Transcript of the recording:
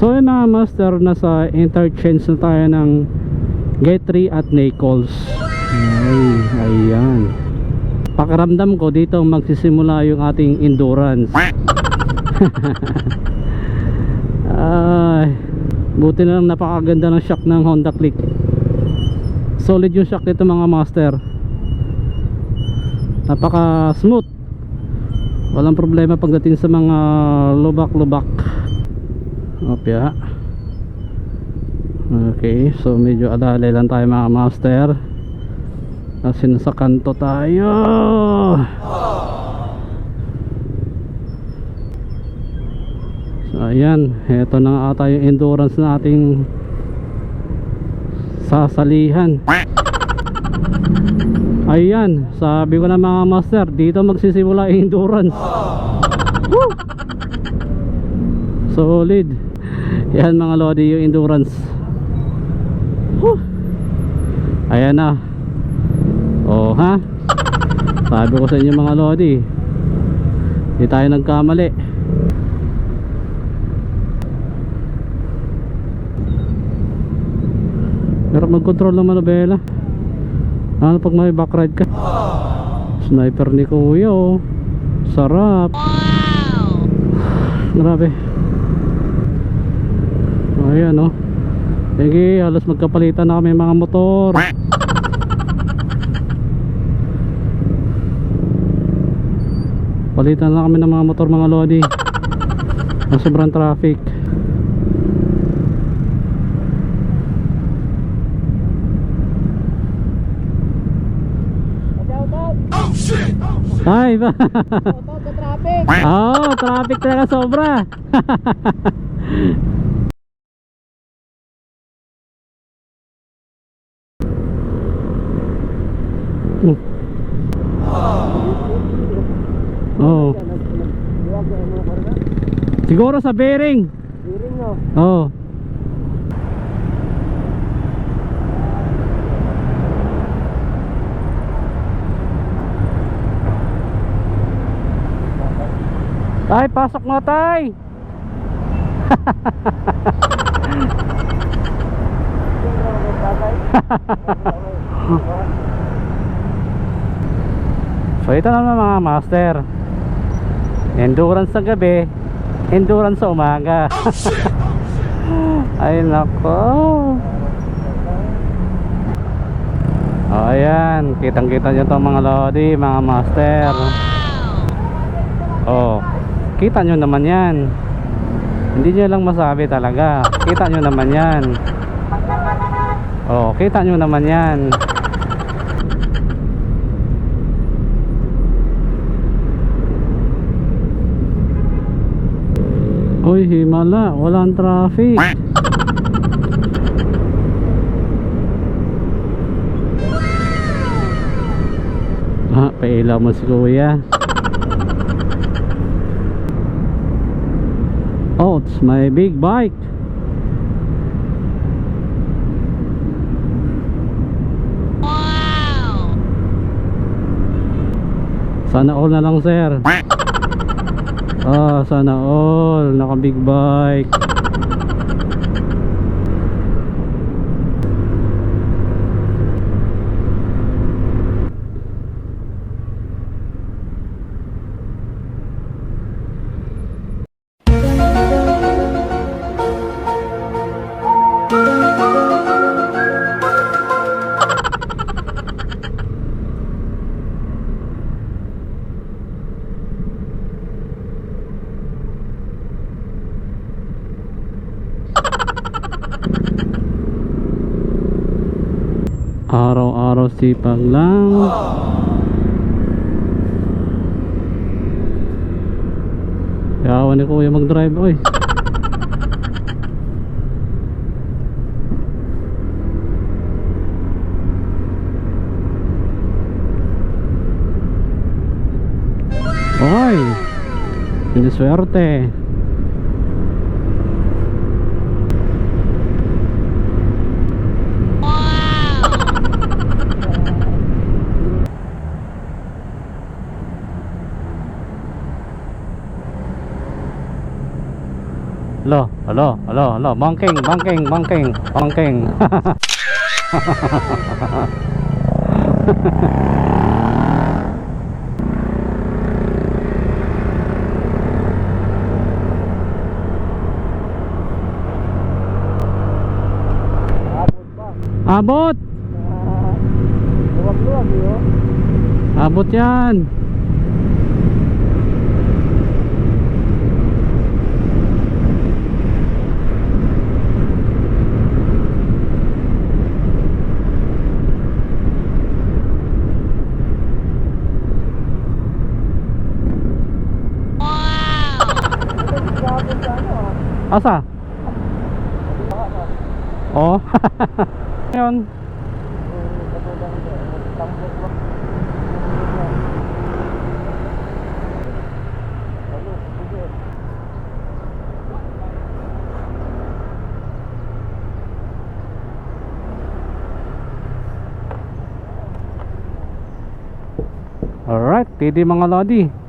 So yun mga master, nasa interchange na tayo ng Gate 3 at Nichols. Ayan. Pakiramdam ko dito magsisimula yung ating endurance. Ay, buti na lang napakaganda ng shock ng Honda Click. Solid yung shock dito mga master. Napaka smooth. Walang problema pagdating sa mga lubak-lubak. Opya. Okay, so medyo adalay lang tayo mga master. Kasi nasa kanto tayo. So ayan, eto na ata yung endurance nating sasalihan. Ayan, sabi ko na mga master, dito magsisimula yung endurance. Woo! Solid. Yan mga lodi yung endurance. Woo! Ayan na. Oh ha, sabi ko sa inyo mga lodi, hindi tayo nagkamali. Pero mag-control ng manobela. Ano pag may backride ka? Sniper ni kuya oh. Sarap. Grabe. Ayan oh. Sige, halos magkapalitan na kami mga motor. Palitan na kami ng mga motor mga lodi. Ang sobrang traffic. Ay ba? Traffic. Oh, traffic talaga sobra. Oh. Siguro sa bearing. Bearing no. Oh. Tay, pasok mo tay. So ito naman mga master, endurance sa gabi, endurance sa umaga. Ay nako. Oh ayan, kitang kita nyo itong mga lodi, mga master. Oh, kita nyo naman yan. Hindi nyo lang masabi talaga. Kita nyo naman yan. Oh, kita nyo naman yan. Uy, himala, walang traffic. Ah, pailaw mo si kuya. Oh, it's my big bike. Wow. Sana all na lang sir. Ah, sana all. Naka big bike. Araw-araw sipag lang. Yawan ni kuya mag-drive oy. Oy, hindi swerte. Lo, Alo, bangking. Abot! Luwag-luwag yun. Abot yan! Gabot ka ano ah. Asa? Oh. Yun. Alright, pwede mga lodi.